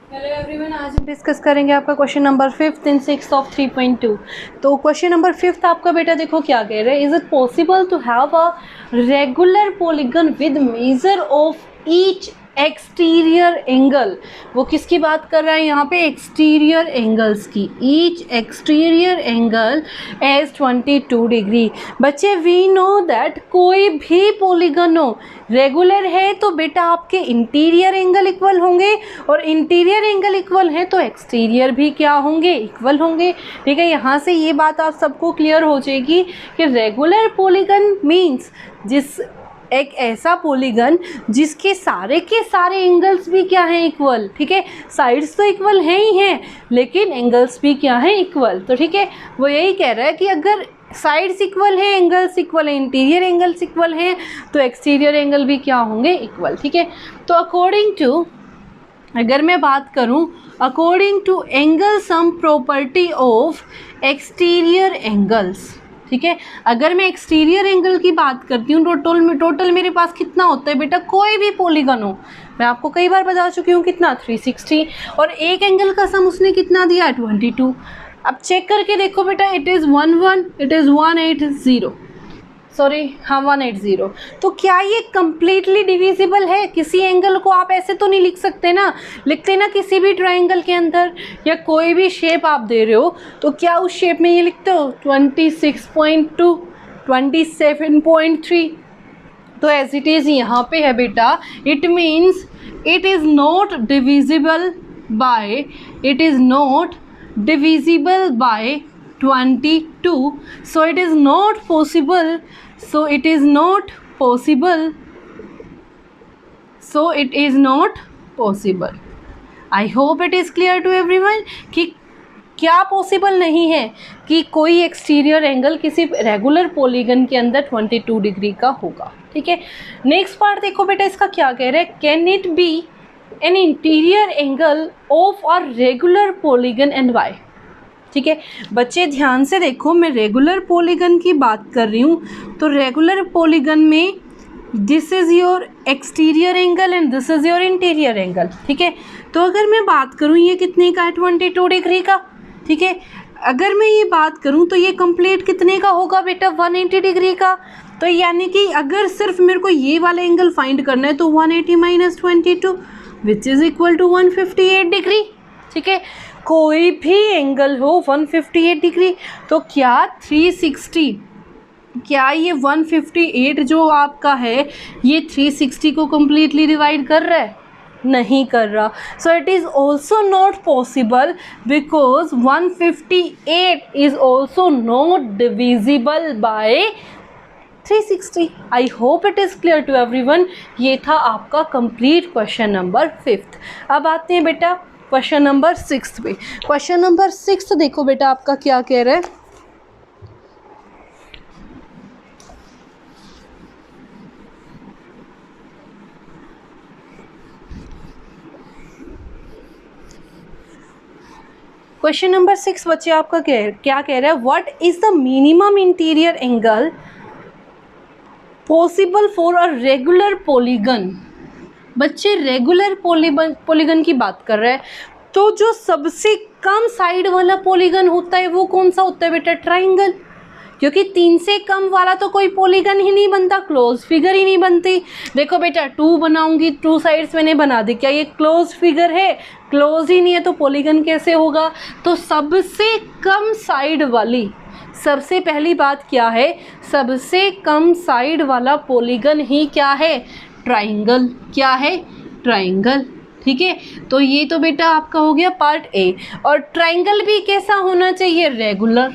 Hello everyone, आज हम discuss करेंगे आपका question number 5th in 6th of 3.2। तो क्वेश्चन नंबर 5th आपका बेटा देखो क्या कह रहे हैं। Is it possible to have a regular polygon with measure of each exterior angle. वो किसकी बात कर रहा है यहाँ पे? एक्सटीरियर एंगल्स की। Each exterior angle as 22 degree. बच्चे वी नो दैट कोई भी पॉलीगन हो रेगुलर है तो बेटा आपके इंटीरियर एंगल इक्वल होंगे, और इंटीरियर एंगल इक्वल है तो एक्सटीरियर भी क्या होंगे? इक्वल होंगे। ठीक है, यहाँ से ये बात आप सबको क्लियर हो जाएगी कि रेगुलर पॉलीगन मीन्स एक ऐसा पॉलीगन जिसके सारे के सारे एंगल्स भी क्या हैं? इक्वल। ठीक है, साइड्स तो इक्वल हैं ही हैं लेकिन एंगल्स भी क्या हैं? इक्वल। तो ठीक है, वो यही कह रहा है कि अगर साइड्स इक्वल है, एंगल्स इक्वल है, इंटीरियर एंगल्स इक्वल हैं तो एक्सटीरियर एंगल भी क्या होंगे? इक्वल। ठीक है, तो अकॉर्डिंग टू, अगर मैं बात करूं according to angle sum property of exterior angles. ठीक है, अगर मैं एक्सटीरियर एंगल की बात करती हूँ तो टोटल मेरे पास कितना होता है बेटा? कोई भी पॉलीगन हो, मैं आपको कई बार बता चुकी हूँ कितना? 360, और एक एंगल का सम उसने कितना दिया? 22। अब चेक करके देखो बेटा, इट इज़ 180, सॉरी हाँ 180। तो क्या ये कंप्लीटली डिविजिबल है? किसी एंगल को आप ऐसे तो नहीं लिख सकते ना, लिखते ना किसी भी ट्रायंगल के अंदर, या कोई भी शेप आप दे रहे हो तो क्या उस शेप में ये लिखते हो 26.2, 27.3? तो एज इट इज़ यहाँ पे है बेटा, it means it is not divisible bye, it is not divisible by 22, so it is not possible, so it is not possible, so it is not possible. I hope it is clear to everyone कि क्या possible नहीं है कि कोई exterior angle किसी regular polygon के अंदर 22 degree का होगा। ठीक है, नेक्स्ट पार्ट देखो बेटा, इसका क्या कह रहे हैं? Can it be an interior angle of a regular polygon and why? ठीक है बच्चे, ध्यान से देखो, मैं रेगुलर पॉलीगन की बात कर रही हूँ। तो रेगुलर पॉलीगन में this is your exterior angle and this is your interior angle. ठीक है, तो अगर मैं बात करूँ ये कितने का है? 22 डिग्री का। ठीक है, अगर मैं ये बात करूँ तो ये कंप्लीट कितने का होगा बेटा? 180 डिग्री का। तो यानी कि अगर सिर्फ मेरे को ये वाला एंगल फाइंड करना है तो 180 minus 22 which is equal to 158 degree. ठीक है, कोई भी एंगल हो 158 डिग्री, तो क्या 360, क्या ये 158 जो आपका है ये 360 को कम्प्लीटली डिवाइड कर रहा है? नहीं कर रहा। So it is also not possible because 158 is also not divisible by 360। I hope it is clear to everyone. ये था आपका कंप्लीट क्वेश्चन नंबर 5th। अब आते हैं बेटा क्वेश्चन नंबर 6th पे। क्वेश्चन नंबर 6th देखो बेटा आपका क्या कह रहा है। क्वेश्चन नंबर 6 बच्चे आपका क्या कह रहा है? What is the minimum interior angle possible for a regular polygon? बच्चे रेगुलर पॉलीगन की बात कर रहे हैं, तो जो सबसे कम साइड वाला पॉलीगन होता है वो कौन सा होता है बेटा? ट्राइंगल। क्योंकि 3 से कम वाला तो कोई पॉलीगन ही नहीं बनता, क्लोज फिगर ही नहीं बनती। देखो बेटा 2 बनाऊंगी, 2 साइड्स मैंने बना दी, क्या ये क्लोज फिगर है? क्लोज ही नहीं है तो पॉलीगन कैसे होगा? तो सबसे कम साइड वाली, सबसे पहली बात क्या है? सबसे कम साइड वाला पॉलीगन ही क्या है? ट्राइंगल। क्या है? ट्राइंगल। ठीक है, तो ये तो बेटा आपका हो गया पार्ट ए। और ट्राइंगल भी कैसा होना चाहिए? रेगुलर,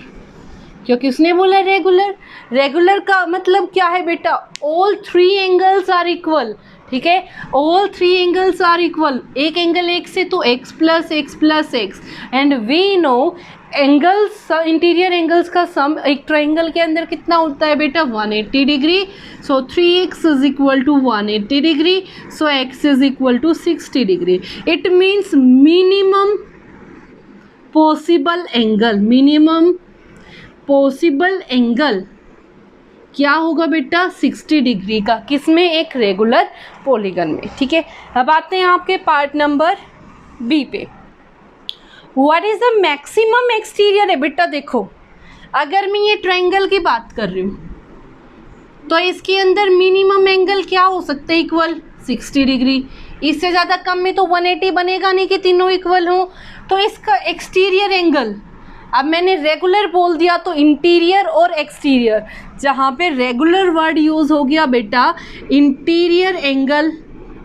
क्योंकि उसने बोला रेगुलर। रेगुलर का मतलब क्या है बेटा? All 3 angles are equal. ठीक है, ऑल 3 एंगल्स आर इक्वल। एक एंगल एक से तो x plus X plus X, and we know angles, interior angles का सम एक ट्राइंगल के अंदर कितना होता है बेटा? 180 degree. So 3x is equal to 180 degree, so x is equal to 60 degree. It means minimum possible angle, minimum possible angle क्या होगा बेटा? 60 डिग्री का। किसमें? एक रेगुलर पॉलीगन में। ठीक है, अब आते हैं आपके पार्ट नंबर बी पे। What is the maximum exterior है बेटा, देखो अगर मैं ये ट्रायंगल की बात कर रही हूँ तो इसके अंदर मिनिमम एंगल क्या हो सकता है, इक्वल 60 डिग्री। इससे ज़्यादा कम में तो 180 बनेगा नहीं कि तीनों इक्वल हो। तो इसका एक्सटीरियर एंगल, अब मैंने रेगुलर बोल दिया तो इंटीरियर और एक्सटीरियर, जहाँ पे रेगुलर वर्ड यूज़ हो गया बेटा इंटीरियर एंगल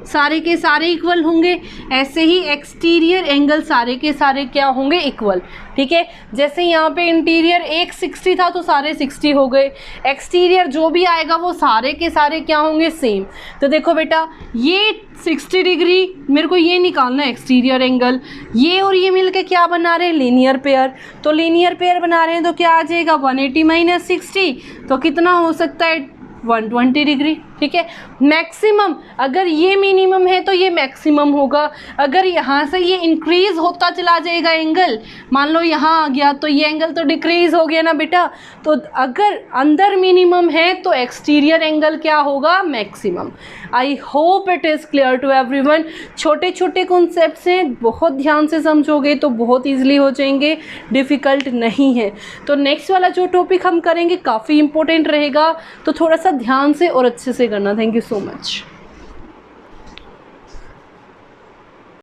सारे के सारे इक्वल होंगे, ऐसे ही एक्सटीरियर एंगल सारे के सारे क्या होंगे, इक्वल। ठीक है, जैसे यहाँ पे इंटीरियर एक 60 था तो सारे 60 हो गए, एक्सटीरियर जो भी आएगा वो सारे के सारे क्या होंगे, सेम। तो देखो बेटा ये 60 डिग्री मेरे को ये निकालना है एक्सटीरियर एंगल, ये और ये मिलके क्या बना रहे हैं, लीनियर पेयर। तो लीनियर पेयर बना रहे हैं तो क्या आ जाएगा 180 माइनस 60, तो कितना हो सकता है 120 डिग्री। ठीक है, मैक्सिमम अगर ये मिनिमम है तो ये मैक्सिमम होगा। अगर यहाँ से ये इंक्रीज होता चला जाएगा एंगल, मान लो यहाँ आ गया तो ये एंगल तो डिक्रीज हो गया ना बेटा। तो अगर अंदर मिनिमम है तो एक्सटीरियर एंगल क्या होगा, maximum. I hope it is clear to everyone. छोटे छोटे कॉन्सेप्ट्स हैं, बहुत ध्यान से समझोगे तो बहुत ईजिली हो जाएंगे, डिफ़िकल्ट नहीं है। तो नेक्स्ट वाला जो टॉपिक हम करेंगे काफ़ी इंपॉर्टेंट रहेगा, तो थोड़ा सा ध्यान से और अच्छे से करना। Thank you so much.